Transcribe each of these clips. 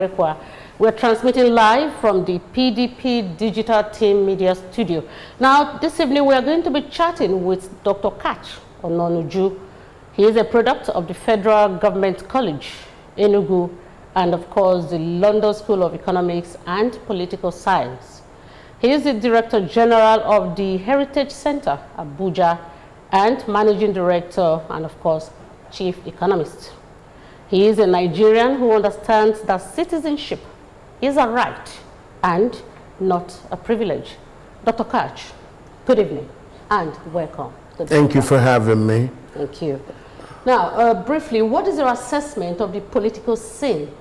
We're transmitting live from the PDP Digital Team Media Studio. Now, this evening we are going to be chatting with Dr. Katch Ononuju. He is a product of the Federal Government College, Enugu, and of course the London School of Economics and Political Science. He is the Director General of the Heritage Center, Abuja, and Managing Director and of course Chief Economist. He is a Nigerian who understands that citizenship is a right and not a privilege. Dr. Katch, good evening and welcome. Thank you for having me. Thank you. Now, briefly, what is your assessment of the political scene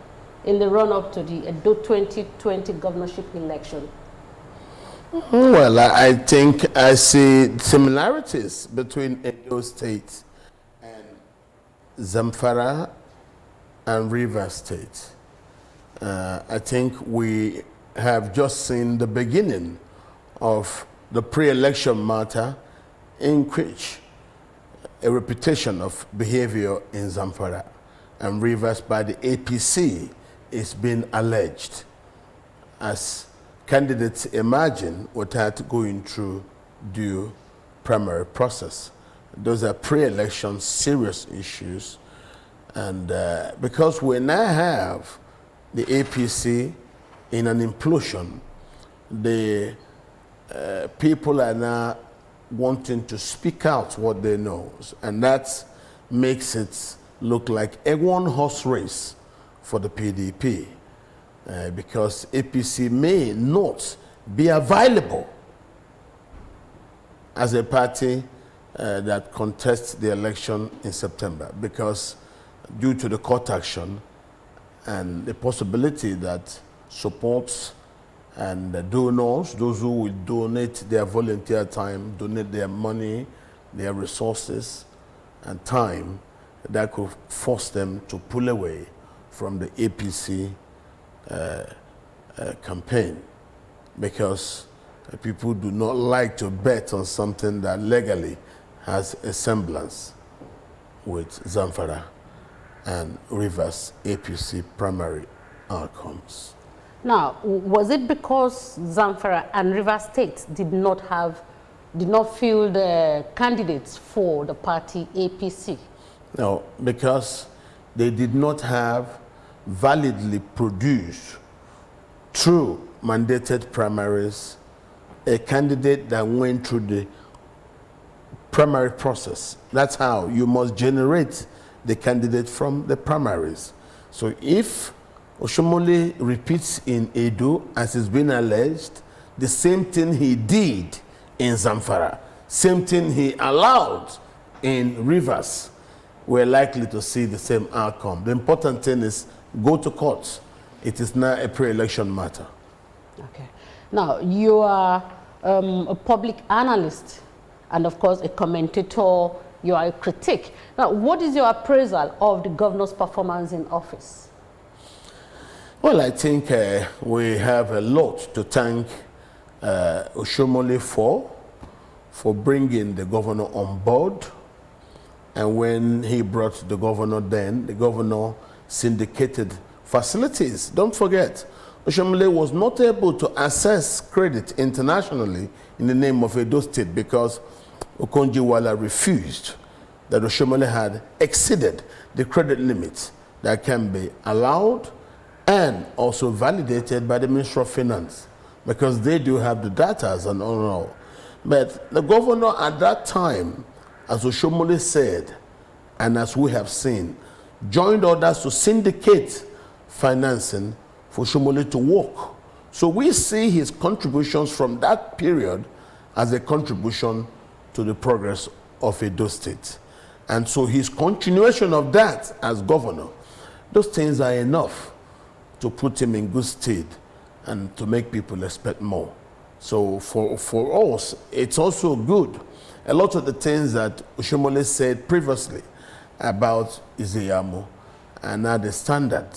in the run-up to the Edo 2020 governorship election? Well, I think I see similarities between Edo State and Zamfara and Rivers State. I think we have just seen the beginning of the pre-election matter in which a reputation of behavior in Zamfara and Rivers by the APC is being alleged as candidates imagine without going through due primary process. Those are pre-election serious issues. And because we now have the APC in an implosion, the people are now wanting to speak out what they know. And that makes it look like a one-horse race for the PDP because APC may not be available as a party that contests the election in September because due to the court action and the possibility that supports and the donors, those who will donate their volunteer time, donate their money, their resources and time, that could force them to pull away from the APC campaign because people do not like to bet on something that legally has a semblance with Zamfara and Rivers APC primary outcomes. Now, was it because Zamfara and Rivers State did not field the candidates for the party APC? No, because they did not have validly produced through mandated primaries a candidate that went through the primary process. That's how you must generate the candidate from the primaries. So if Oshomole repeats in Edo, as has been alleged, the same thing he did in Zamfara, same thing he allowed in Rivers, we're likely to see the same outcome. The important thing is go to court. It is now a pre-election matter. Okay. Now, you are a public analyst and, of course, a commentator. You are a critic. Now, what is your appraisal of the governor's performance in office? Well, I think we have a lot to thank Oshomole for bringing the governor on board. And when he brought the governor then, the governor syndicated facilities. Don't forget, Oshomole was not able to access credit internationally in the name of Edo State because Okonjo-Iweala refused that Oshomole had exceeded the credit limit that can be allowed and also validated by the Ministry of Finance because they do have the data as an all. But the governor at that time, as Oshomole said, and as we have seen, joined others to syndicate financing for Oshomole to work. So we see his contributions from that period as a contribution to the progress of Edo State. And so his continuation of that as governor, those things are enough to put him in good stead and to make people expect more. So for us, it's also good. A lot of the things that Oshomole said previously about Ize-Iyamu are now the standard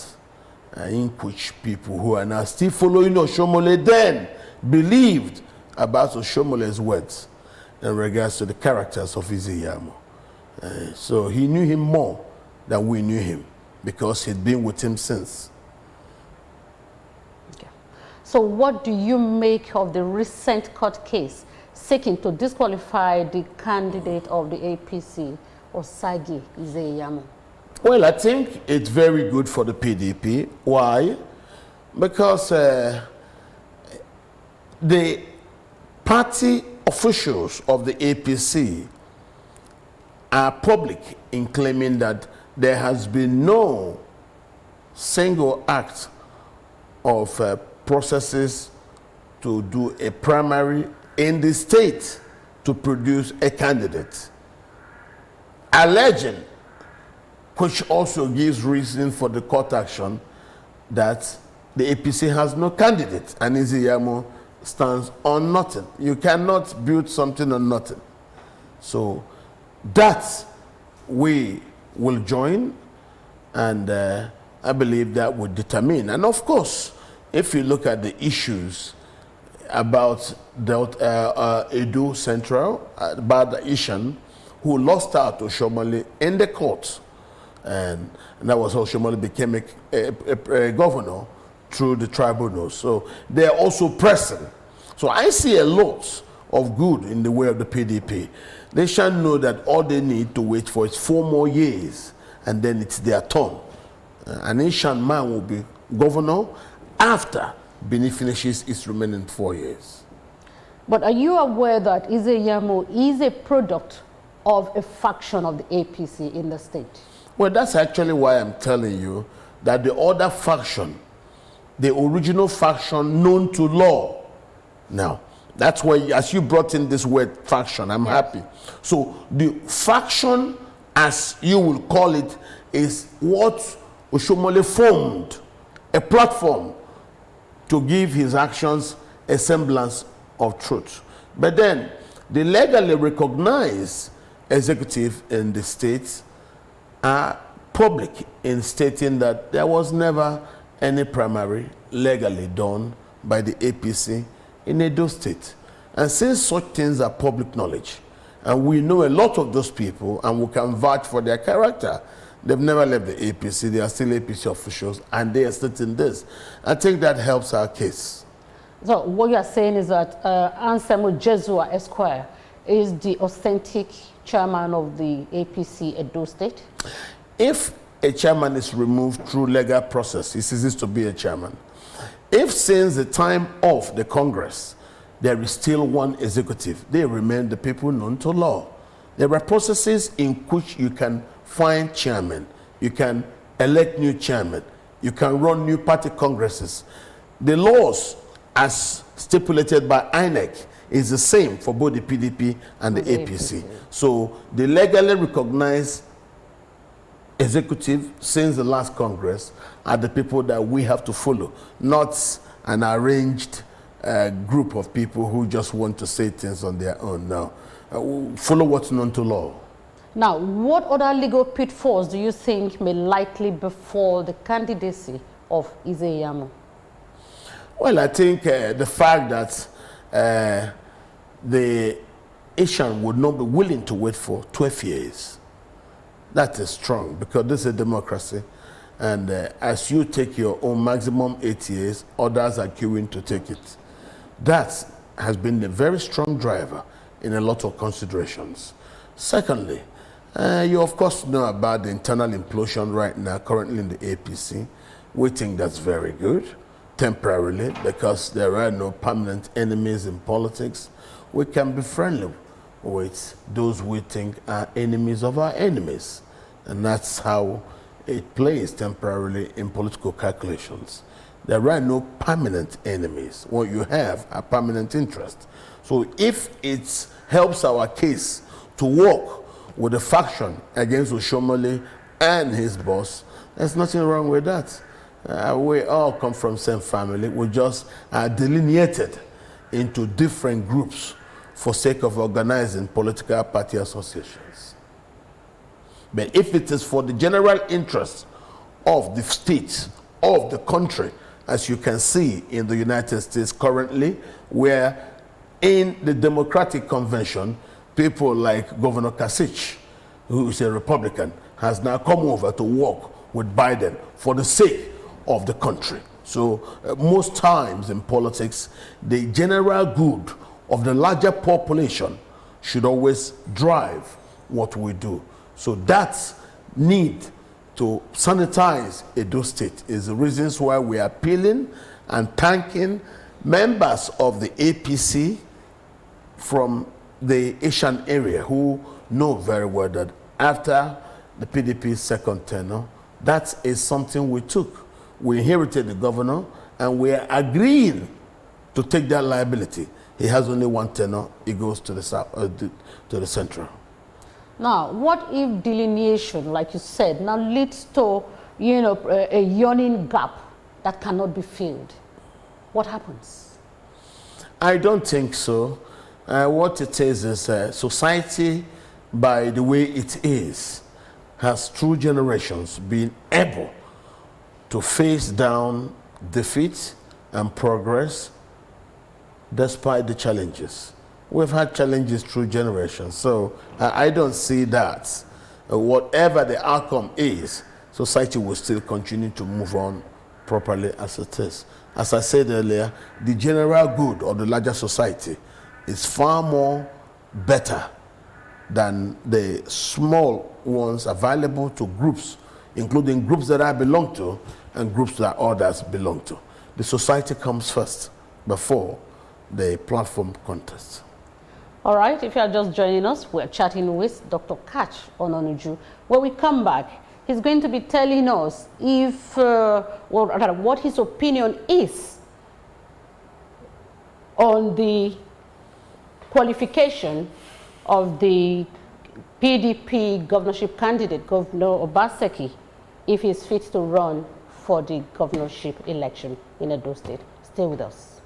in which people who are now still following Oshomole then believed about Oshomole's words in regards to the characters of Ize-Iyamu. So he knew him more than we knew him because he'd been with him since. Okay. So what do you make of the recent court case seeking to disqualify the candidate of the APC, Obaseki, Ize-Iyamu? Well, I think it's very good for the PDP. Why? Because the party officials of the APC are public in claiming that there has been no single act of processes to do a primary in the state to produce a candidate. Alleging, which also gives reason for the court action, that the APC has no candidate and Ize-Iyamu stands on nothing. You cannot build something on nothing. So that we will join, and I believe that would determine. And of course, if you look at the issues about the Edo Central, about the Ishan, who lost out to Oshomole in the court, and that was how Oshomole became a governor through the tribunals. So they are also pressing. So I see a lot of good in the way of the PDP. They shall know that all they need to wait for is 4 more years, and then it's their turn. An Ishan man will be governor after Bini finishes his remaining 4 years. But are you aware that Ize-Iyamu is a product of a faction of the APC in the state? Well, that's actually why I'm telling you that the other faction, the original faction known to law. Now, that's why, as you brought in this word faction, I'm happy. So the faction, as you will call it, is what Oshomole formed, a platform to give his actions a semblance of truth. But then, the legally recognized executive in the state are public in stating that there was never any primary legally done by the APC in Edo State. And since such things are public knowledge, and we know a lot of those people, and we can vouch for their character, they've never left the APC, they are still APC officials, and they are stating this. I think that helps our case. So what you are saying is that Ansemu Jesua Esquire is the authentic chairman of the APC Edo State? If a chairman is removed through legal process, he ceases to be a chairman. If since the time of the Congress, there is still one executive, they remain the people known to law. There are processes in which you can find chairman, you can elect new chairman, you can run new party congresses. The laws as stipulated by INEC is the same for both the PDP and the APC. So the legally recognized executive since the last Congress are the people that we have to follow, not an arranged group of people who just want to say things on their own. Now, follow what's known to law. Now, what other legal pitfalls do you think may likely befall the candidacy of Ize-Iyamu? Well, I think the fact that the Ishan would not be willing to wait for 12 years, that is strong, because this is a democracy. And as you take your own maximum 8 years, others are queuing to take it. That has been a very strong driver in a lot of considerations. Secondly, you of course know about the internal implosion right now, currently in the APC. We think that's very good, temporarily, because there are no permanent enemies in politics. We can be friendly with those we think are enemies of our enemies. And that's how it plays temporarily in political calculations. There are no permanent enemies. What you have are permanent interests. So if it helps our case to work with the faction against Oshomole and his boss, there's nothing wrong with that. We all come from the same family. We just are delineated into different groups for sake of organizing political party associations. But if it is for the general interest of the state, of the country, as you can see in the United States currently, where in the Democratic Convention, people like Governor Katch, who is a Republican, has now come over to work with Biden for the sake of the country. So most times in politics, the general good of the larger population should always drive what we do. So that need to sanitize Edo State is the reasons why we are appealing and thanking members of the APC from the Asian area who know very well that after the PDP's second tenure, that is something we took. We inherited the governor and we are agreeing to take that liability. He has only one tenure, he goes to the south, to the central. Now, what if delineation, like you said, now leads to, you know, a yawning gap that cannot be filled? What happens? I don't think so. What it is society, by the way it is, has through generations been able to face down defeat and progress despite the challenges. We've had challenges through generations, so I don't see that. Whatever the outcome is, society will still continue to move on properly as it is. As I said earlier, the general good of the larger society is far more better than the small ones available to groups, including groups that I belong to and groups that others belong to. The society comes first before the platform contest. All right, if you are just joining us, we're chatting with Dr. Katch Ononuju. When we come back, he's going to be telling us if, what his opinion is on the qualification of the PDP governorship candidate, Governor Obaseki, if he's fit to run for the governorship election in Edo State. Stay with us.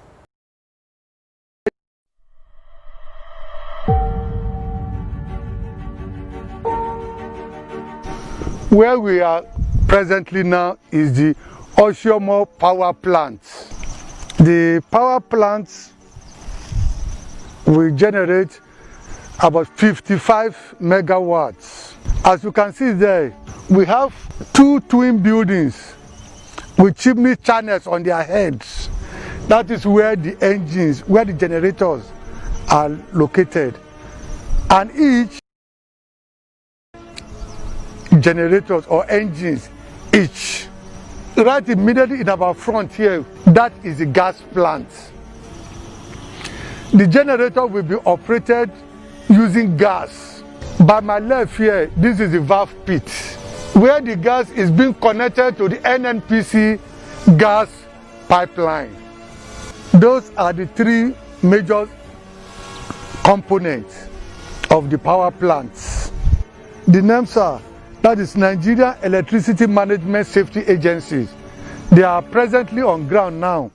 Where we are presently now is the Osun power plant. The power plant will generate about 55 megawatts. As you can see there, we have two twin buildings with chimney channels on their heads. That is where the engines, where the generators are located. And each generators or engines, each, right immediately in our front here, that is the gas plant. The generator will be operated using gas. By my left here, this is the valve pit, where the gas is being connected to the NNPC gas pipeline. Those are the three major components of the power plants. The names are, that is Nigeria Electricity Management Safety Agencies. They are presently on ground now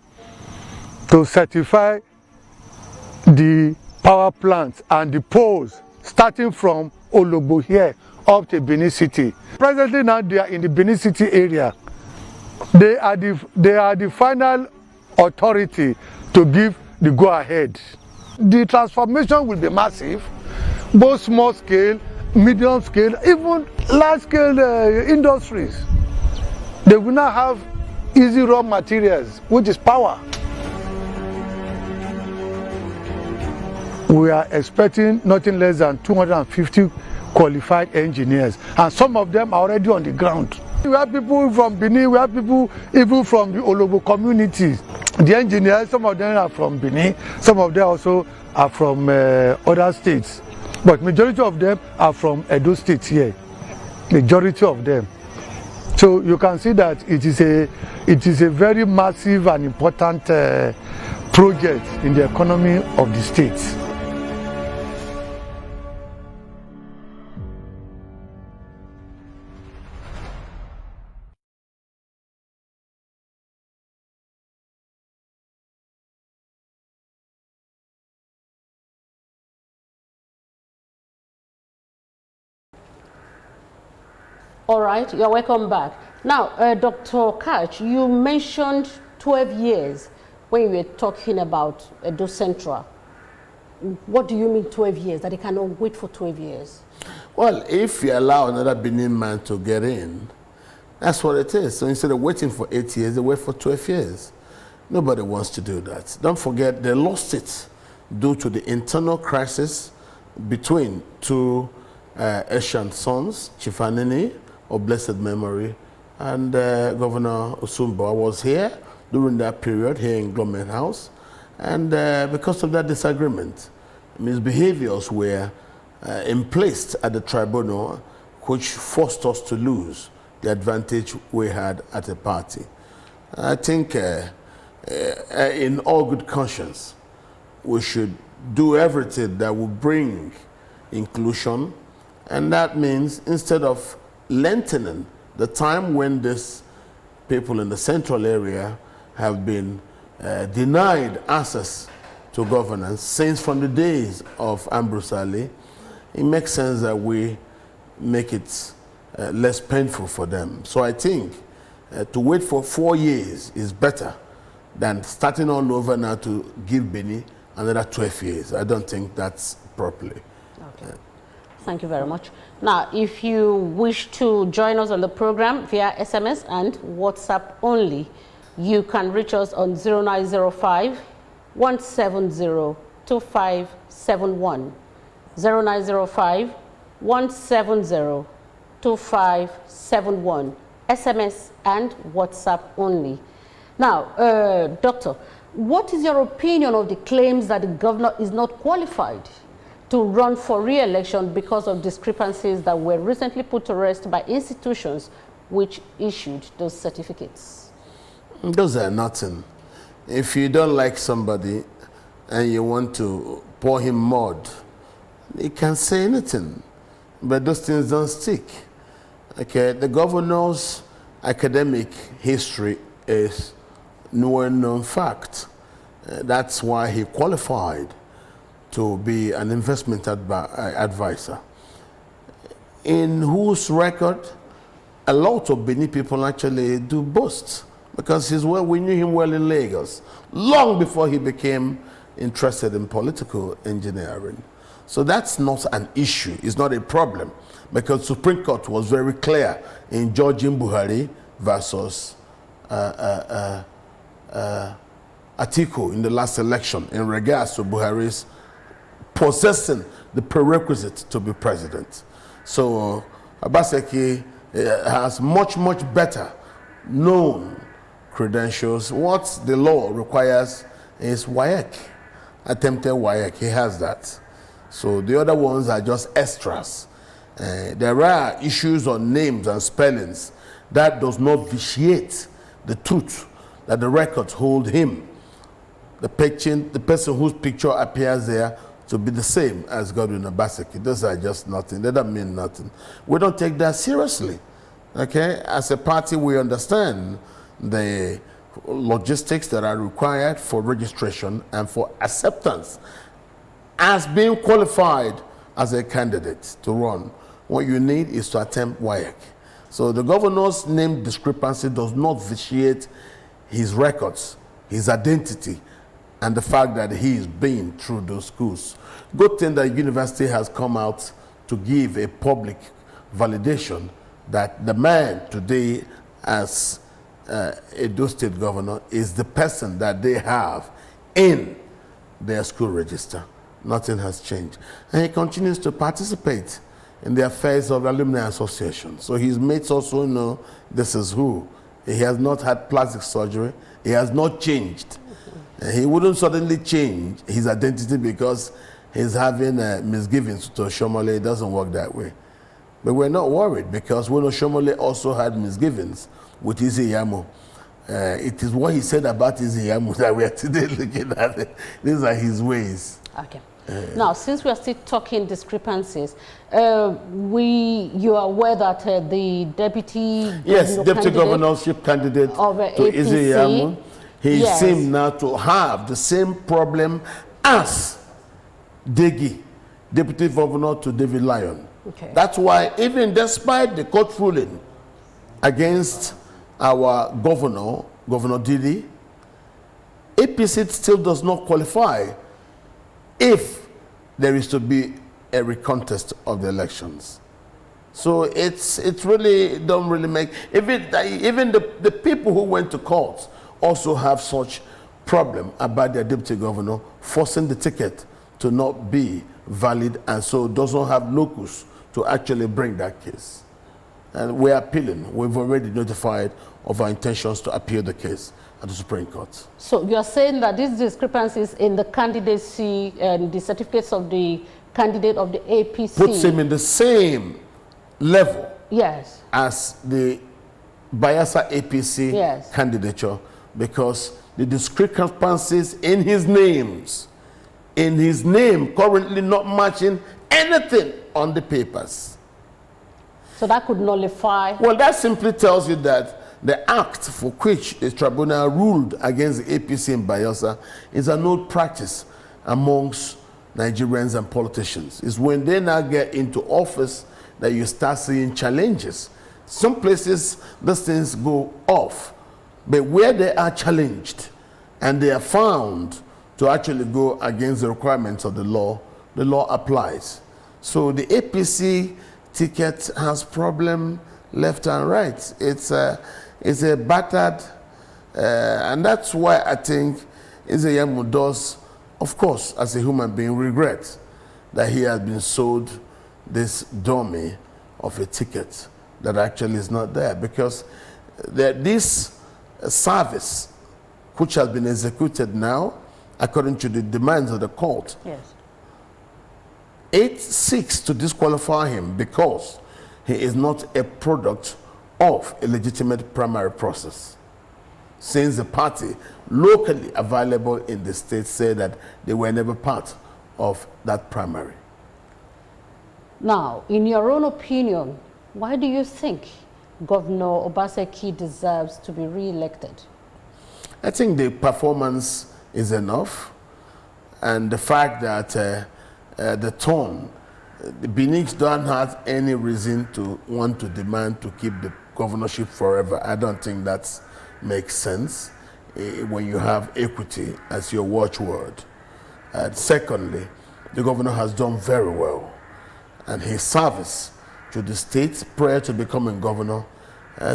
to certify the power plants and the poles starting from Ologbo here up to Benin City. Presently now they are in the Benin City area. They are the final authority to give the go-ahead. The transformation will be massive, both small scale, medium scale, even large scale industries. They will now have easy raw materials, which is power. We are expecting nothing less than 250 qualified engineers, and some of them are already on the ground. We have people from Benin, we have people even from the Ologbo communities. The engineers, some of them are from Benin, some of them also are from other states. But majority of them are from Edo State here, majority of them. So you can see that it is a very massive and important project in the economy of the state. All right, you're welcome back. Now, Dr. Katch, you mentioned 12 years when you were talking about Edo Central. What do you mean 12 years, that they cannot wait for 12 years? Well, if you allow another Benin man to get in, That's what it is. So instead of waiting for 8 years, they wait for 12 years. Nobody wants to do that. Don't forget, they lost it due to the internal crisis between two Asian sons, Chieftain of blessed memory, and Governor Osun was here during that period here in Government House. And because of that disagreement, misbehaviors were placed at the tribunal, which forced us to lose the advantage we had at a party. I think in all good conscience, we should do everything that will bring inclusion, and that means instead of lengthening the time when these people in the central area have been denied access to governance since from the days of Ambrose Ali, it makes sense that we make it less painful for them. So I think to wait for 4 years is better than starting all over now to give Benin another 12 years. I don't think that's properly. Okay. Thank you very much. Now, if you wish to join us on the program via SMS and WhatsApp only, you can reach us on 0905 170 2571. 0905 170 2571. SMS and WhatsApp only. Now, Doctor, what is your opinion of the claims that the governor is not qualified to run for re-election because of discrepancies that were recently put to rest by institutions which issued those certificates? Those are nothing. If you don't like somebody and you want to pour him mud, he can say anything, but those things don't stick. Okay, the governor's academic history is well-known fact. That's why he qualified to be an investment advisor, in whose record a lot of Benin people actually do boast, because we knew him well in Lagos, long before he became interested in political engineering. So that's not an issue, it's not a problem, because Supreme Court was very clear in George Buhari versus Atiku in the last election in regards to Buhari's possessing the prerequisite to be president. So Obaseki has much better known credentials. What the law requires is WAEC, attempted WAEC. He has that. So the other ones are just extras. There are issues on names and spellings that does not vitiate the truth that the records hold him, the person whose picture appears there, to be the same as Godwin Obaseki. Those are just nothing. They don't mean nothing. We don't take that seriously. Okay? As a party, we understand the logistics that are required for registration and for acceptance as being qualified as a candidate to run. What you need is to attempt WAEC. So the governor's name discrepancy does not vitiate his records, his identity, and the fact that he is been through those schools. Good thing that university has come out to give a public validation that the man today as Edo State governor is the person that they have in their school register. Nothing has changed. And he continues to participate in the affairs of alumni association. So his mates also know this is who. He has not had plastic surgery. He has not changed. He wouldn't suddenly change his identity because he's having misgivings to Shomole. It doesn't work that way. But we're not worried because we know Shomole also had misgivings with Ize-Iyamu. It is what he said about Ize-Iyamu that we are today looking at. These are his ways. Okay. Now, since we are still talking discrepancies, you are aware that the deputy governorship candidate of to Ize-Iyamu, he seemed now to have the same problem as Degi, deputy governor to David Lyon. Okay. That's why even despite the court ruling against our governor, Governor Didi, APC still does not qualify if there is to be a recontest of the elections. So it really don't really make, even the people who went to court also have such problem about their deputy governor forcing the ticket to not be valid, and so doesn't have locus to actually bring that case. And we're appealing. We've already notified of our intentions to appeal the case at the Supreme Court. So you're saying that these discrepancies in the candidacy and the certificates of the candidate of the APC puts him in the same level, yes, as the Bayelsa APC yes, candidature, because the discrepancies in his name currently not matching anything on the papers. So that could nullify. Well, that simply tells you that the act for which the tribunal ruled against the APC in Bayelsa is an old practice amongst Nigerians and politicians. It's when they now get into office that you start seeing challenges. Some places these things go off, but where they are challenged and they are found to actually go against the requirements of the law applies. So the APC ticket has problem left and right. It's a battered, and that's why I think Ize-Iyamu does, of course, as a human being, regret that he has been sold this dummy of a ticket that actually is not there, because this service, which has been executed now according to the demands of the court, Yes. it seeks to disqualify him because he is not a product of a legitimate primary process, since the party locally available in the state said that they were never part of that primary. Now, in your own opinion, why do you think Governor Obaseki deserves to be re-elected? I think the performance is enough, and the fact that the tone, Benin don't have any reason to want to demand to keep the governorship forever. I don't think that makes sense when you have equity as your watchword. Secondly, the governor has done very well, and his service to the state prior to becoming governor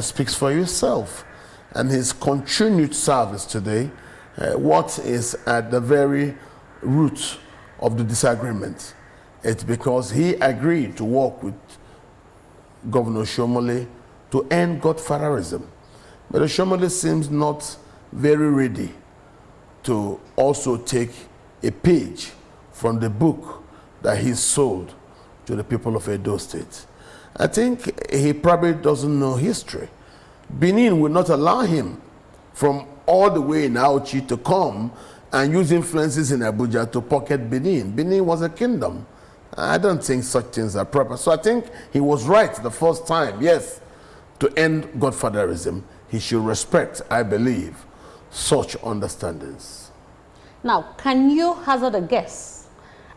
speaks for yourself. And his continued service today, what is at the very root of the disagreement, it's because he agreed to work with Governor Shomole to end godfatherism. But Shomole seems not very ready to also take a page from the book that he sold to the people of Edo State. I think he probably doesn't know history. Benin will not allow him from all the way in Auchi to come and use influences in Abuja to pocket Benin. Benin was a kingdom. I don't think such things are proper. So I think he was right the first time, yes, to end godfatherism. He should respect, I believe, such understandings. Now, can you hazard a guess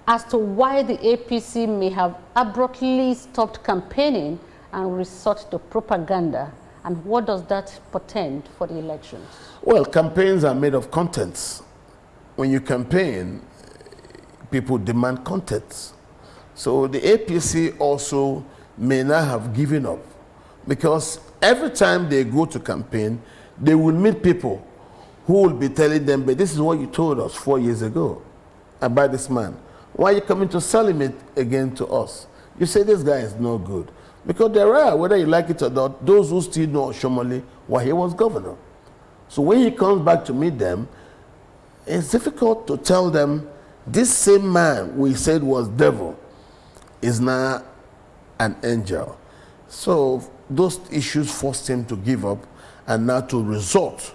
as to why the APC may have abruptly stopped campaigning and resort to propaganda? And what does that portend for the elections? Well, campaigns are made of contents. When you campaign, people demand contents. So the APC also may not have given up, because every time they go to campaign, they will meet people who will be telling them, but this is what you told us 4 years ago about this man. Why are you coming to sell him it again to us? You say this guy is no good. Because there are, whether you like it or not, those who still know Shomole while he was governor. So when he comes back to meet them, it's difficult to tell them this same man we said was devil is now an angel. So those issues forced him to give up and now to resort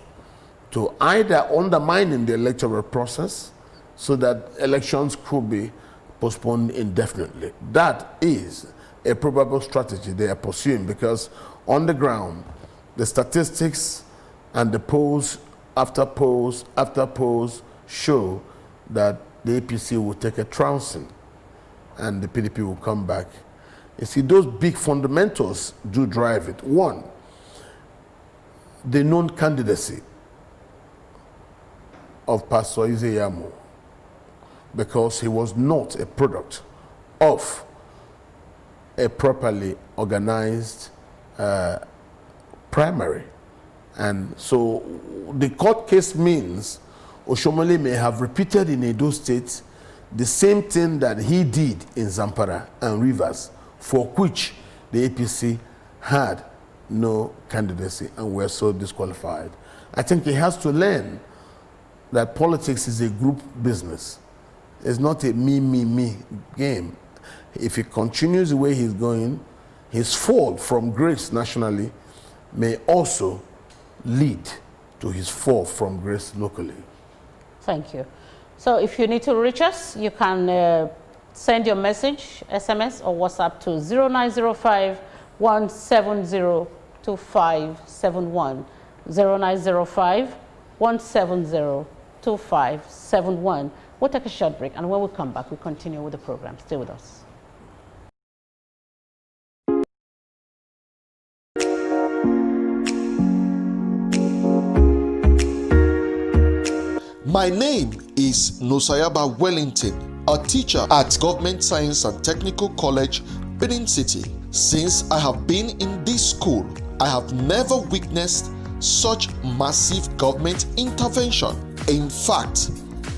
to either undermining the electoral process so that elections could be postponed indefinitely. That is a probable strategy they are pursuing, because on the ground, the statistics and the polls after polls after polls show that the APC will take a trouncing and the PDP will come back. You see, those big fundamentals do drive it. One, the known candidacy of Pastor Ize-Iyamu, because he was not a product of a properly organized primary. And so the court case means Oshomole may have repeated in Edo State the same thing that he did in Zamfara and Rivers, for which the APC had no candidacy and were so disqualified. I think he has to learn that politics is a group business. It's not a me game. If he continues the way he's going, his fall from grace nationally may also lead to his fall from grace locally. Thank you. So if you need to reach us, you can send your message, SMS or WhatsApp to 0905 170 2571. 0905 170 2571. We'll take a short break, and when we come back, we continue with the program. Stay with us. My name is Nosayaba Wellington, a teacher at Government Science and Technical College, Benin City. Since I have been in this school, I have never witnessed such massive government intervention. In fact,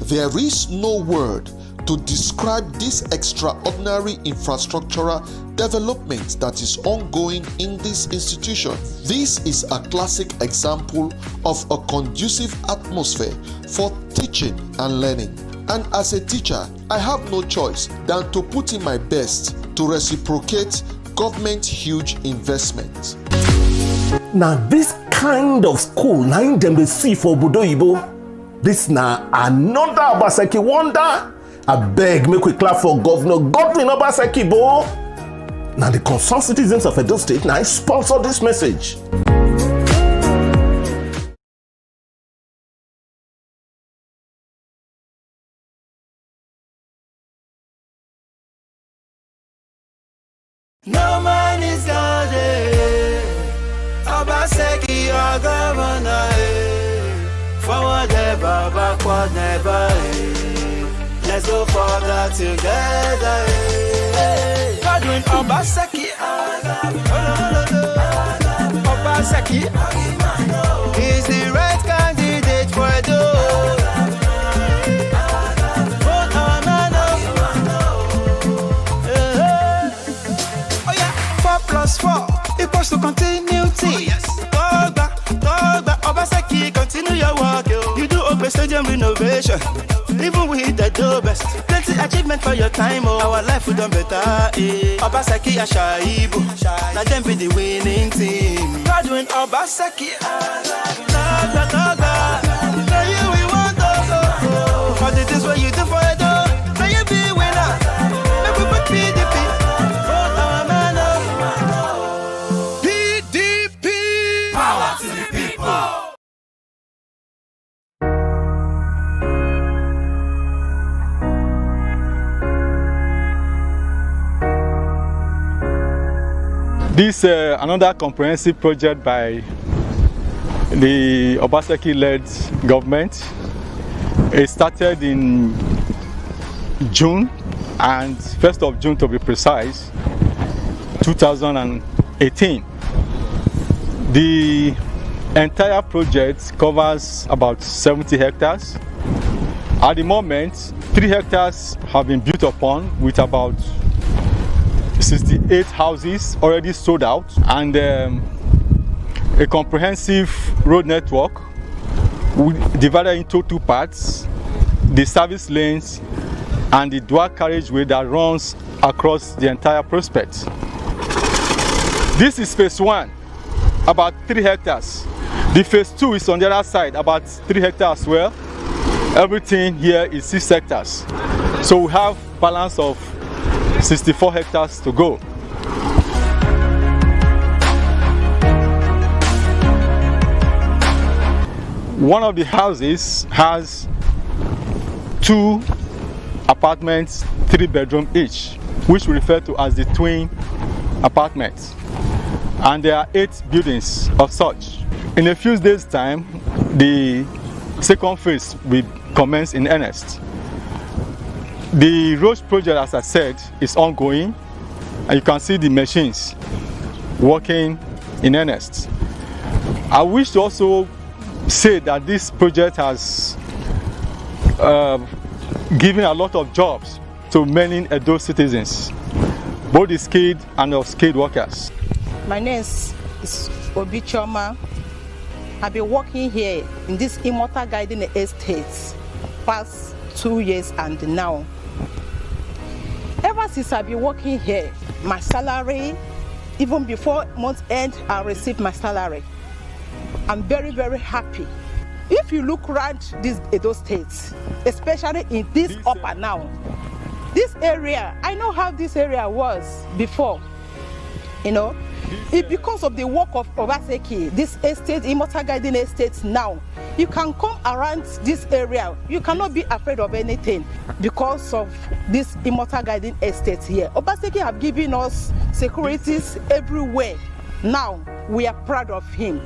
there is no word to describe this extraordinary infrastructural development that is ongoing in this institution. This is a classic example of a conducive atmosphere for teaching and learning. And as a teacher, I have no choice than to put in my best to reciprocate government huge investment. Now this kind of school, now them they see for Budoibo. This now another Obaseki wonder. I beg, make we clap for Governor Godwin Obaseki, bo. Now the concerned citizens of Edo State now sponsor this message. No man is God, Obaseki our governor, forward never, backward never, let's go further together. Godwin Obaseki our governor, Obaseki is the right candidate for Edo. Vote our man up. 4+4 equals to continuity. Dogba, Obaseki, continue your work. You do Obe Stadium renovation, even with the do best. Plenty achievement for your time, our life will done better. Obaseki Ashaibu, now them be the winning team. Godwin Obaseki, Dogba, now you we want to. All the things what you do for it, now you be winner. Make we put PDP. This another comprehensive project by the Obaseki-led government. It started in June, and 1st of June to be precise, 2018. The entire project covers about 70 hectares. At the moment, 3 hectares have been built upon with about 68 houses already sold out, and a comprehensive road network divided into 2 parts: the service lanes and the dual carriageway that runs across the entire prospect. This is phase 1, about 3 hectares. The phase 2 is on the other side, about 3 hectares as well. Everything here is 6 hectares. So we have balance of 64 hectares to go. One of the houses has 2 apartments, 3 bedrooms each, which we refer to as the twin apartments. And there are 8 buildings of such. In a few days' time, the second phase will commence in earnest. The road project, as I said, is ongoing. and you can see the machines working in earnest. I wish to also say that this project has given a lot of jobs to many Edo citizens, both the skilled and unskilled workers. My name is Obichoma. I've been working here in this Immortal Garden Estate past 2 years and now. Ever since I've been working here, my salary, even before month end, I received my salary. I'm very, very happy. If you look around this Edo State, especially in this upper now, this area, I know how this area was before, you know. It's because of the work of Obaseki, this estate, Immortal Garden Estate now. You can come around this area. You cannot be afraid of anything because of this Immortal Garden Estate here. Obaseki have given us securities everywhere. Now, we are proud of him.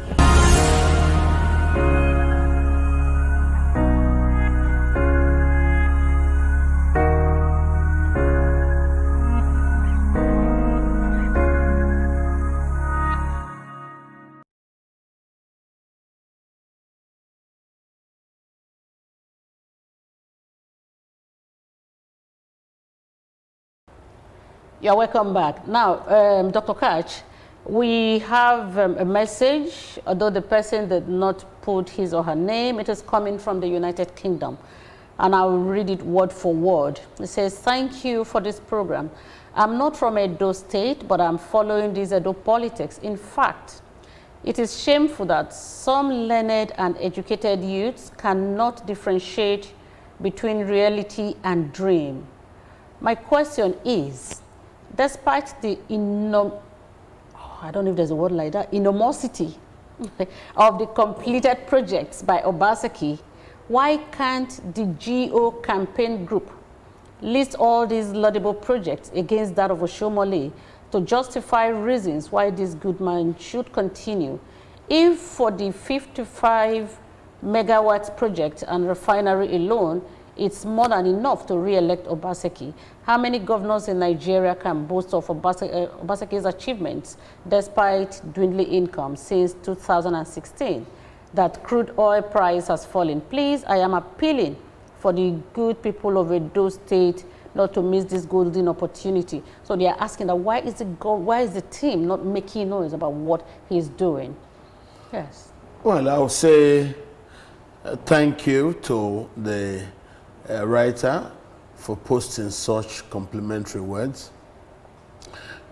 You're welcome back. Now, Dr. Katch, we have a message, although the person did not put his or her name. It is coming from the United Kingdom, and I will read it word for word. It says, "Thank you for this program. I'm not from Edo State, but I'm following this Edo politics. In fact, it is shameful that some learned and educated youths cannot differentiate between reality and dream. My question is, despite the I don't know if there's a word like that, enormosity of the completed projects by Obaseki, why can't the GO campaign group list all these laudable projects against that of Oshomole to justify reasons why this good man should continue? If for the 55 megawatts project and refinery alone, it's more than enough to re-elect Obaseki, how many governors in Nigeria can boast of Obaseki's achievements despite dwindling income since 2016? That crude oil price has fallen. Please, I am appealing for the good people of Edo State not to miss this golden opportunity." So they are asking that why is the team not making noise about what he's doing? Yes. Well, I would say thank you to the writer for posting such complimentary words.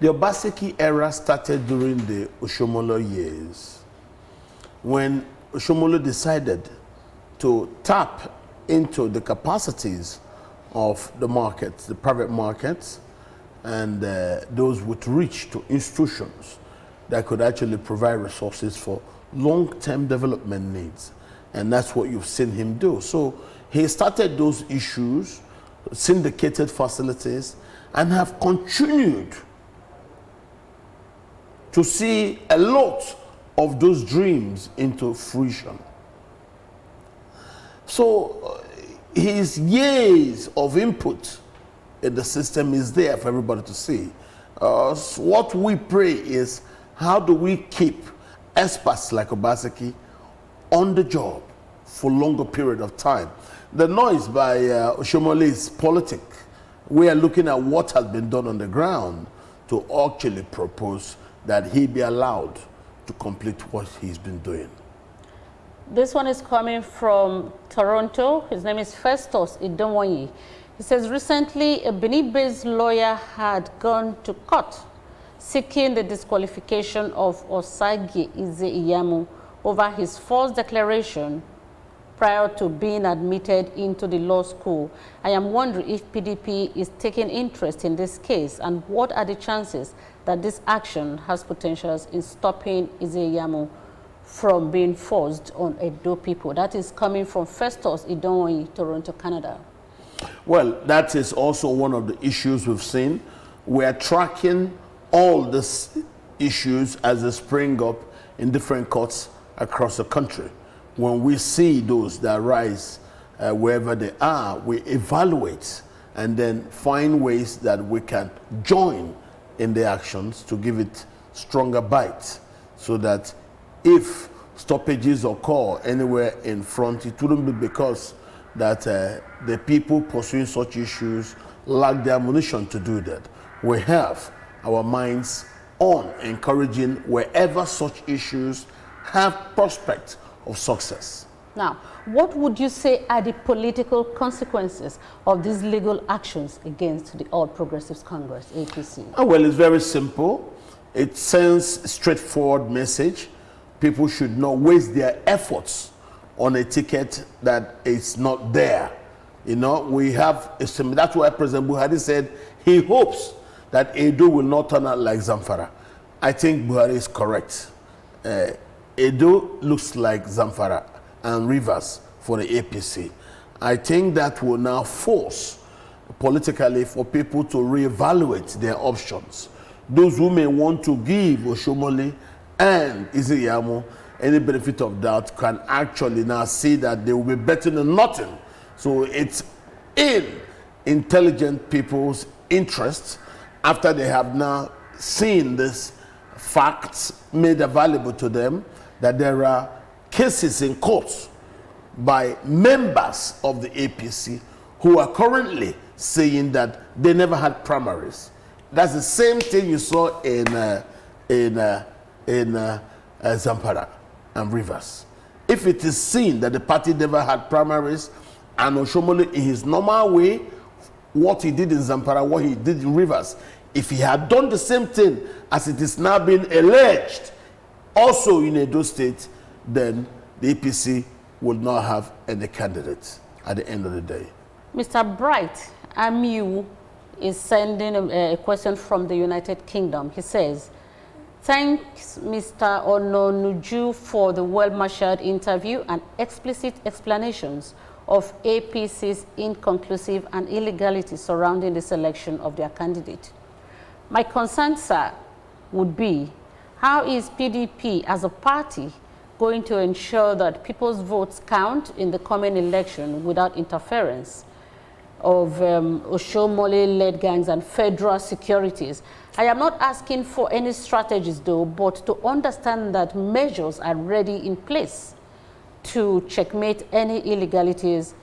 The Obaseki era started during the Oshomole years, when Oshomole decided to tap into the capacities of the markets, the private markets, and those with reach to institutions that could actually provide resources for long-term development needs. And that's what you've seen him do. So he started those issues, syndicated facilities, and have continued to see a lot of those dreams into fruition. So his years of input in the system is there for everybody to see. So what we pray is, how do we keep experts like Obaseki on the job for longer period of time? The noise by Oshomole is politic. We are looking at what has been done on the ground to actually propose that he be allowed to complete what he's been doing. This one is coming from Toronto. His name is Festus Idomoyi. He says, recently a Benin-based lawyer had gone to court seeking the disqualification of Osagie Ize-Iyamu over his false declaration prior to being admitted into the law school. I am wondering if PDP is taking interest in this case, and what are the chances that this action has potentials in stopping Ize-Iyamu from being forced on Edo people? That is coming from Festus Idomoyi, Toronto, Canada. Well, that is also one of the issues we've seen. We are tracking all these issues as they spring up in different courts across the country. When we see those that rise wherever they are, we evaluate and then find ways that we can join in the actions to give it stronger bite, so that if stoppages occur anywhere in front, it wouldn't be because that the people pursuing such issues lack the ammunition to do that. We have our minds on encouraging wherever such issues have prospect of success. Now, what would you say are the political consequences of these legal actions against the All Progressives Congress, APC? Well, it's very simple. It sends a straightforward message. People should not waste their efforts on a ticket that is not there. You know, we have, that's why President Buhari said he hopes that Edo will not turn out like Zamfara. I think Buhari is correct. Edo looks like Zamfara and Rivers for the APC. I think that will now force politically for people to reevaluate their options. Those who may want to give Oshomole and Ize-Iyamu any benefit of doubt can actually now see that they will be better than nothing. So it's in intelligent people's interest, after they have now seen these facts made available to them, that there are cases in courts by members of the APC who are currently saying that they never had primaries. That's the same thing you saw in Zamfara and Rivers. If it is seen that the party never had primaries, and Oshomole in his normal way, what he did in Zamfara, what he did in Rivers, if he had done the same thing as it is now being alleged also in Edo State, then the APC would not have any candidate at the end of the day. Mr. Bright Amu is sending a question from the United Kingdom. He says, thanks Mr. Ononuju for the well-marshaled interview and explicit explanations of APC's inconclusive and illegality surrounding the selection of their candidate. My concern, sir, would be, how is PDP as a party going to ensure that people's votes count in the coming election without interference of Oshomole-led gangs and federal securities? I am not asking for any strategies, though, but to understand that measures are ready in place to checkmate any illegalities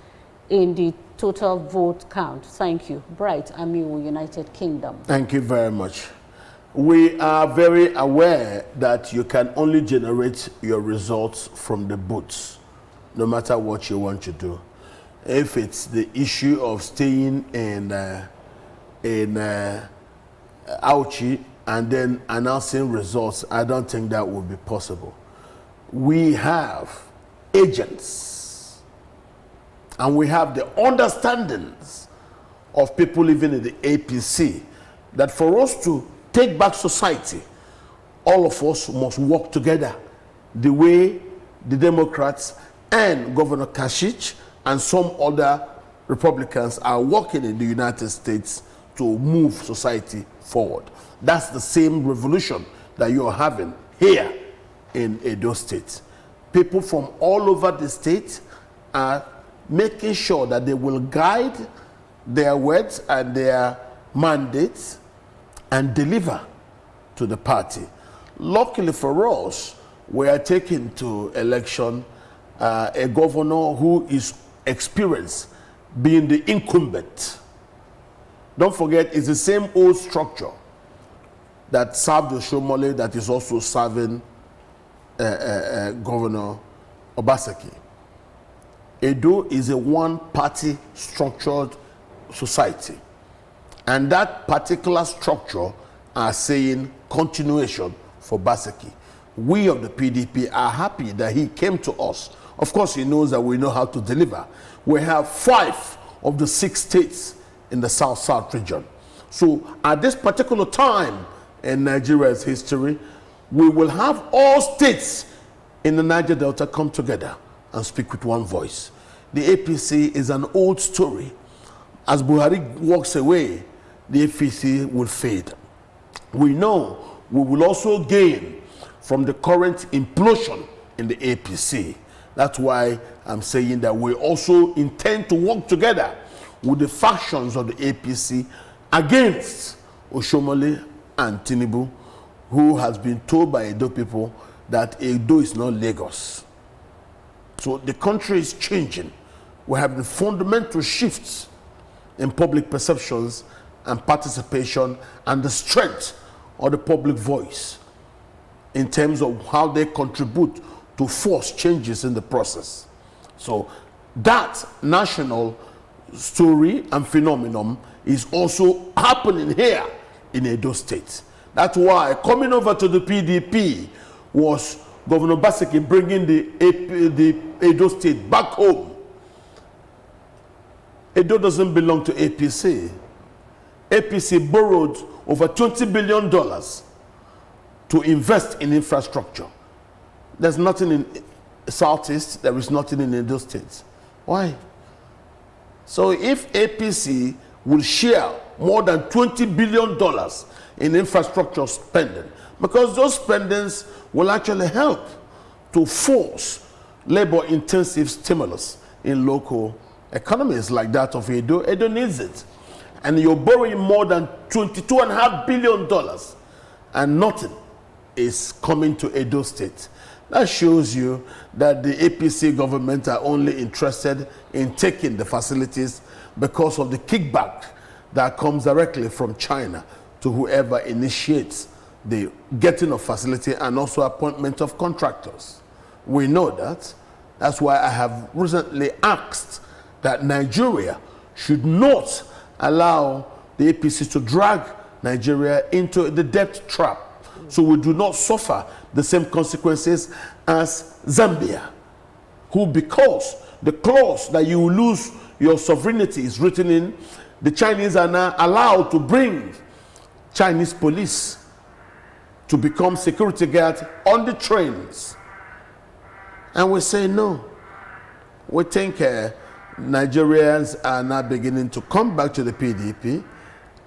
in the total vote count. Thank you. Bright Amu, United Kingdom. Thank you very much. We are very aware that you can only generate your results from the booths, no matter what you want to do. If it's the issue of staying in Auchi and then announcing results, I don't think that would be possible. We have agents and we have the understandings of people living in the APC that for us to take back society, all of us must work together the way the Democrats and Governor Katch and some other Republicans are working in the United States to move society forward. That's the same revolution that you're having here in Edo State. People from all over the state are making sure that they will guide their words and their mandates and deliver to the party. Luckily for us, we are taking to election a governor who is experienced being the incumbent. Don't forget, it's the same old structure that served Oshomole that is also serving Governor Obaseki. Edo is a one-party structured society. And that particular structure are saying continuation for Obaseki. We of the PDP are happy that he came to us. Of course, he knows that we know how to deliver. We have 5 of the 6 states in the South-South region. So at this particular time in Nigeria's history, we will have all states in the Niger Delta come together and speak with one voice. The APC is an old story. As Buhari walks away, the APC will fade. We know we will also gain from the current implosion in the APC. That's why I'm saying that we also intend to work together with the factions of the APC against Oshomole and Tinubu, who has been told by Edo people that Edo is not Lagos. So the country is changing. We're having fundamental shifts in public perceptions and participation and the strength of the public voice in terms of how they contribute to force changes in the process. So that national story and phenomenon is also happening here in Edo State. That's why coming over to the PDP was Governor Obaseki bringing the Edo State back home. Edo doesn't belong to APC. APC borrowed over $20 billion to invest in infrastructure. There's nothing in Southeast, there is nothing in Edo State. Why? So if APC will share more than $20 billion in infrastructure spending, because those spendings will actually help to force labor-intensive stimulus in local economies like that of Edo. Edo needs it. And you're borrowing more than $22.5 billion and nothing is coming to Edo State. That shows you that the APC government are only interested in taking the facilities because of the kickback that comes directly from China to whoever initiates the getting of facility and also appointment of contractors. We know that. That's why I have recently asked that Nigeria should not allow the APC to drag Nigeria into the debt trap, so we do not suffer the same consequences as Zambia, who, because the clause that you will lose your sovereignty is written in, the Chinese are now allowed to bring Chinese police to become security guards on the trains. And we say no. We think Nigerians are now beginning to come back to the PDP.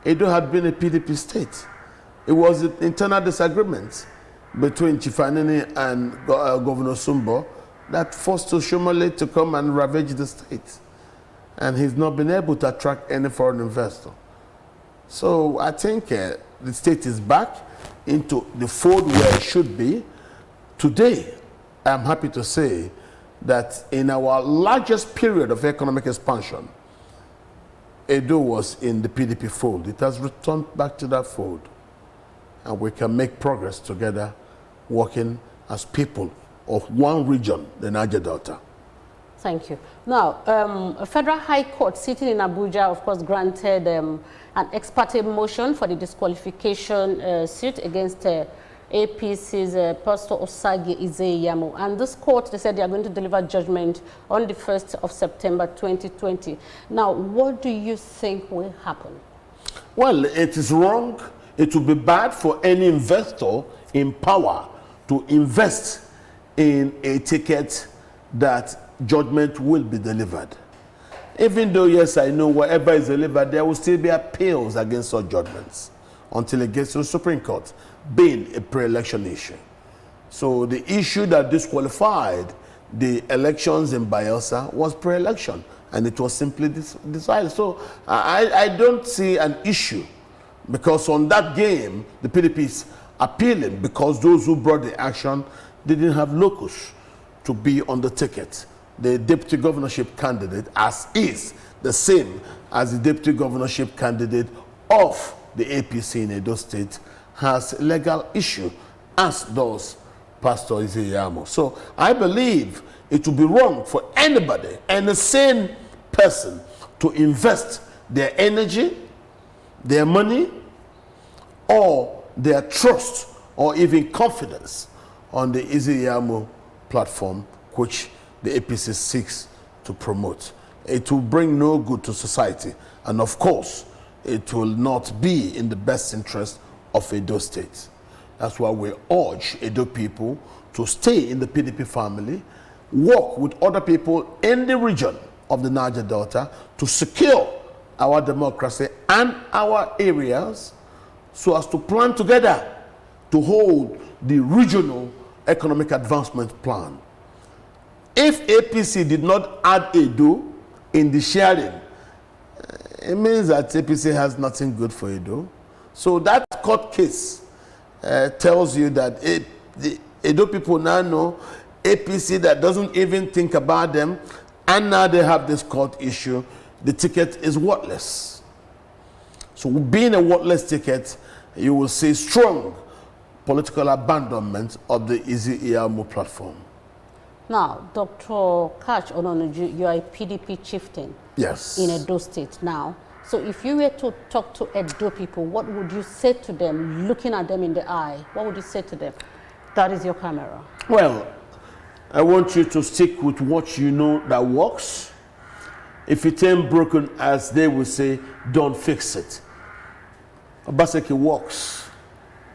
Edo had been a PDP state. It was an internal disagreement between Chieftain and Governor Sumbo that forced Oshomole to come and ravage the state. And he's not been able to attract any foreign investor. So I think the state is back into the fold where it should be. Today, I'm happy to say that in our largest period of economic expansion, Edo was in the PDP fold. It has returned back to that fold. And we can make progress together, working as people of one region, the Niger Delta. Thank you. Now, a federal high court sitting in Abuja, of course, granted an ex-parte motion for the disqualification suit against APC's Pastor Osagi Ize-Iyamu. And this court, they said they are going to deliver judgment on the 1st of September 2020. Now, what do you think will happen? Well, it is wrong. It would be bad for any investor in power to invest in a ticket that judgment will be delivered. Even though, yes, I know whatever is delivered, there will still be appeals against such judgments until it gets to the Supreme Court, being a pre-election issue. So the issue that disqualified the elections in Bayelsa was pre-election, and it was simply decided. So I don't see an issue, because on that game, the PDP is appealing because those who brought the action didn't have locus to be on the ticket. The deputy governorship candidate, as is the same as the deputy governorship candidate of the APC in Edo State, has legal issue, as does Pastor Ize-Iyamu. So I believe it would be wrong for anybody, any sane person, to invest their energy, their money, or their trust, or even confidence on the Ize-Iyamu platform, which the APC seeks to promote. It will bring no good to society, and of course, it will not be in the best interest of Edo State. That's why we urge Edo people to stay in the PDP family, work with other people in the region of the Niger Delta to secure our democracy and our areas, so as to plan together to hold the regional economic advancement plan. If APC did not add Edo in the sharing, it means that APC has nothing good for Edo. So that that court case tells you that the Edo people now know APC that doesn't even think about them, and now they have this court issue, the ticket is worthless. So being a worthless ticket, you will see strong political abandonment of the Ize-Iyamu platform. Now, Dr. Katch Ononuju, you are a PDP chieftain. Yes. In Edo State now. So if you were to talk to Edo people, what would you say to them, looking at them in the eye? What would you say to them? That is your camera. Well, I want you to stick with what you know that works. If it ain't broken, as they will say, don't fix it. Obaseki works,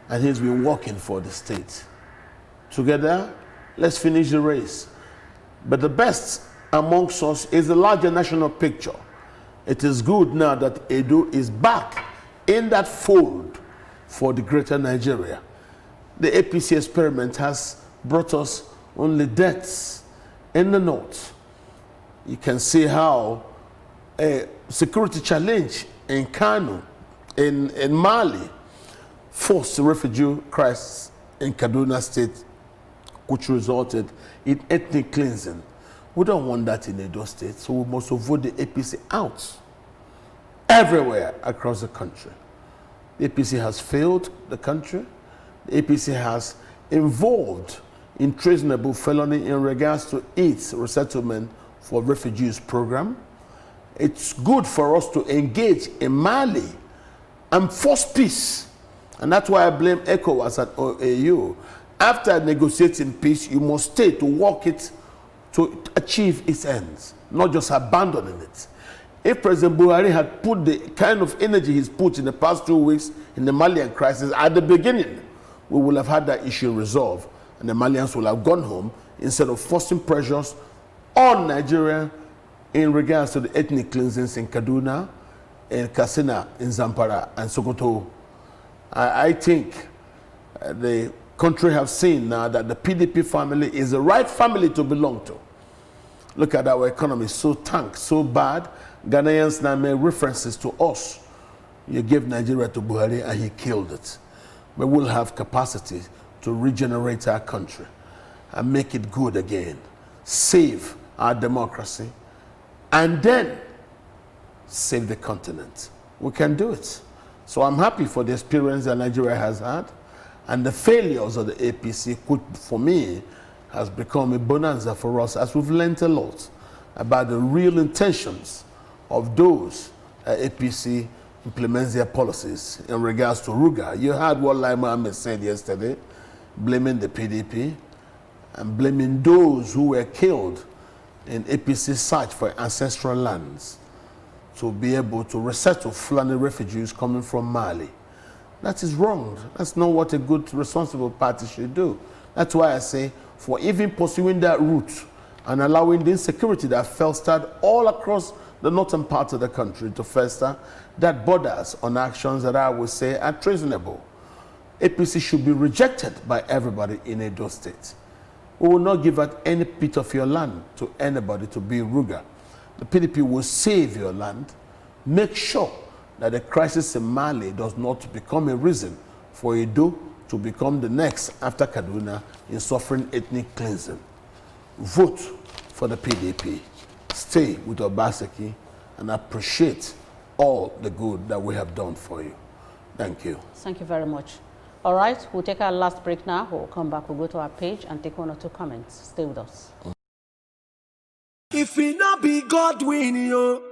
and he's been working for the state. Together, let's finish the race. But the best amongst us is the larger national picture. It is good now that Edo is back in that fold for the greater Nigeria. The APC experiment has brought us only deaths in the north. You can see how a security challenge in Kano, in Mali, forced the refugee crisis in Kaduna State, which resulted in ethnic cleansing. We don't want that in Edo State, so we must vote the APC out everywhere across the country. The APC has failed the country. The APC has involved in treasonable felony in regards to its resettlement for refugees program. It's good for us to engage in Mali and force peace. And that's why I blame ECOWAS and OAU. After negotiating peace, you must stay to work it to achieve its ends, not just abandoning it. If President Buhari had put the kind of energy he's put in the past 2 weeks in the Malian crisis at the beginning, we would have had that issue resolved, and the Malians will have gone home instead of forcing pressures on Nigeria in regards to the ethnic cleansings in Kaduna, in Katsina, in Zamfara, and Sokoto. I think the country have seen now that the PDP family is the right family to belong to. Look at our economy, so tanked, so bad. Ghanaians now make references to us. You gave Nigeria to Buhari and he killed it. But we'll have capacity to regenerate our country and make it good again, save our democracy, and then save the continent. We can do it. So I'm happy for the experience that Nigeria has had, and the failures of the APC, which for me has become a bonanza for us, as we've learned a lot about the real intentions of those APC implements their policies in regards to Ruga. You heard what Lai Mohammed said yesterday, blaming the PDP and blaming those who were killed in APC's search for ancestral lands to be able to resettle Fulani refugees coming from Mali. That is wrong. That's not what a good, responsible party should do. That's why I say, for even pursuing that route and allowing the insecurity that festered all across the northern part of the country to fester, that borders on actions that I would say are treasonable. APC should be rejected by everybody in Edo State. We will not give out any bit of your land to anybody to be Ruga. The PDP will save your land, make sure that the crisis in Mali does not become a reason for Edo to become the next after Kaduna in suffering ethnic cleansing. Vote for the PDP. Stay with Obaseki and appreciate all the good that we have done for you. Thank you. Thank you very much. All right, we'll take our last break now. We'll come back, we'll go to our page and take 1 or 2 comments. Stay with us. If we not be God win you,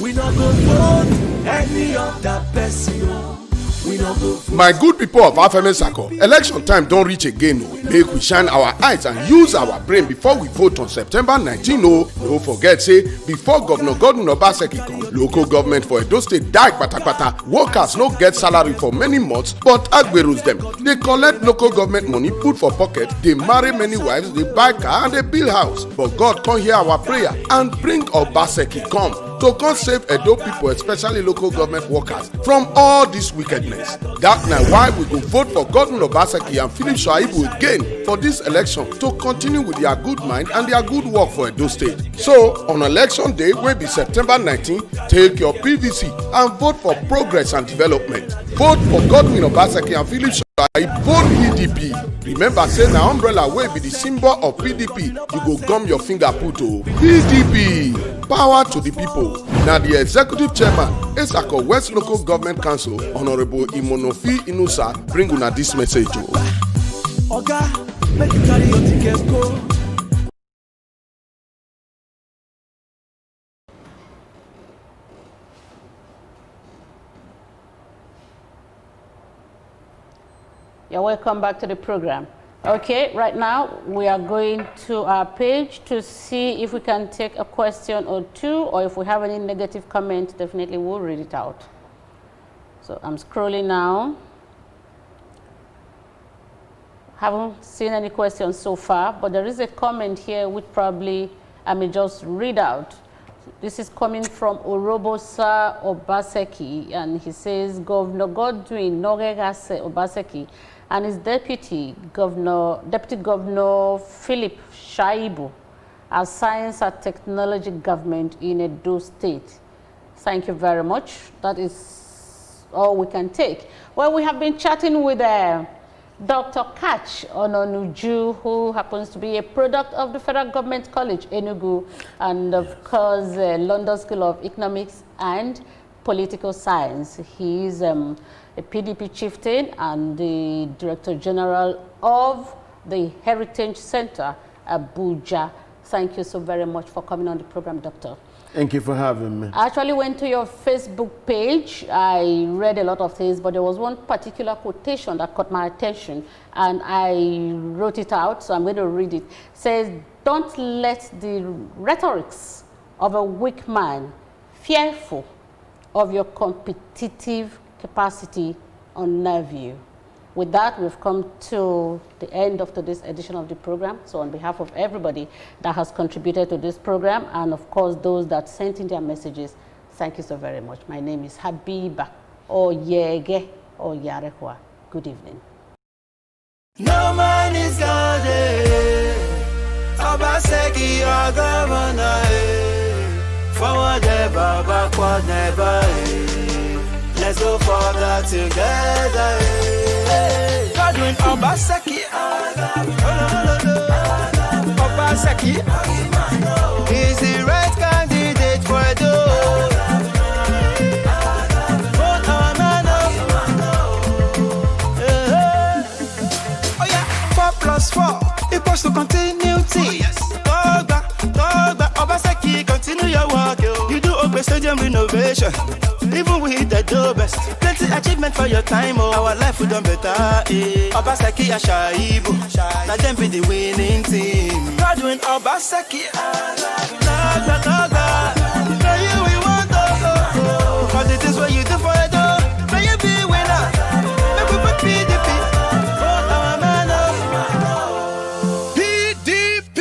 we not go vote any of that person. We not go vote. My good people of Afemesako, election time don't reach again. Make we shine our eyes and use our brain before we vote on September 19. No forget, say, before Governor Gordon Obaseki come, local government for Edo State die patapata. Workers no get salary for many months, but Agberos them. They collect local government money, put for pocket, they marry many wives, they buy car and they build house. But God come hear our prayer and bring Obaseki come. to come save Edo people, especially local government workers, from all this wickedness. That's now why we go vote for Governor Obaseki and Philip Shaibu again for this election to continue with their good mind and their good work for Edo State. So, on election day, wey be September 19, take your PVC and vote for progress and development. Vote for Godwin Obaseki and Philip Shaibu. Vote PDP. Remember, say na umbrella wey be the symbol of PDP, you go gum your finger put to PDP. Power to the people. Now the executive chairman, Esako West Local Government Council, Honorable Imonofi Inusa, bring una this message. Oga, make you carry your tickets go. You're welcome back to the program. Okay, right now we are going to our page to see if we can take a question or two, or if we have any negative comment, definitely we'll read it out. So I'm scrolling now. Haven't seen any questions so far, but there is a comment here which probably I may just read out. This is coming from Orobosa Obaseki, and he says, Governor Godwin Nogegase Obaseki and his Deputy Governor Philip Shaibu as Science and Technology Government in Edo State. Thank you very much. That is all we can take. Well, we have been chatting with Dr. Katch Ononuju, who happens to be a product of the Federal Government College, Enugu, and of course, London School of Economics and Political Science. He is a PDP chieftain and the Director General of the Heritage Center, Abuja. Thank you so very much for coming on the program, Doctor. Thank you for having me. I actually went to your Facebook page. I read a lot of things, but there was one particular quotation that caught my attention, and I wrote it out, so I'm going to read it. It says, don't let the rhetorics of a weak man, fearful of your competitive capacity, unnerve you. With that, we've come to the end of today's edition of the program. So on behalf of everybody that has contributed to this program, and of course those that sent in their messages, thank you so very much. My name is Habiba Oyege Oyarekwa. Good evening. No man is God, Obaseki, your governor, forward ever, backward never. Let's go further together. Godwin Obaseki, Obaseki is the right candidate for Edo. Vote our man up. Oh yeah, 4+4 equals to continuity. Togba, Obaseki, continue your work. You do Oba Stadium renovation. Even with the do best, plenty achievement for your time. Oh, our life will done better. Obaseki and Shaibu, now them be the winning team. Godwin Obaseki, Togba, now you we want to go. Cause it is what you do for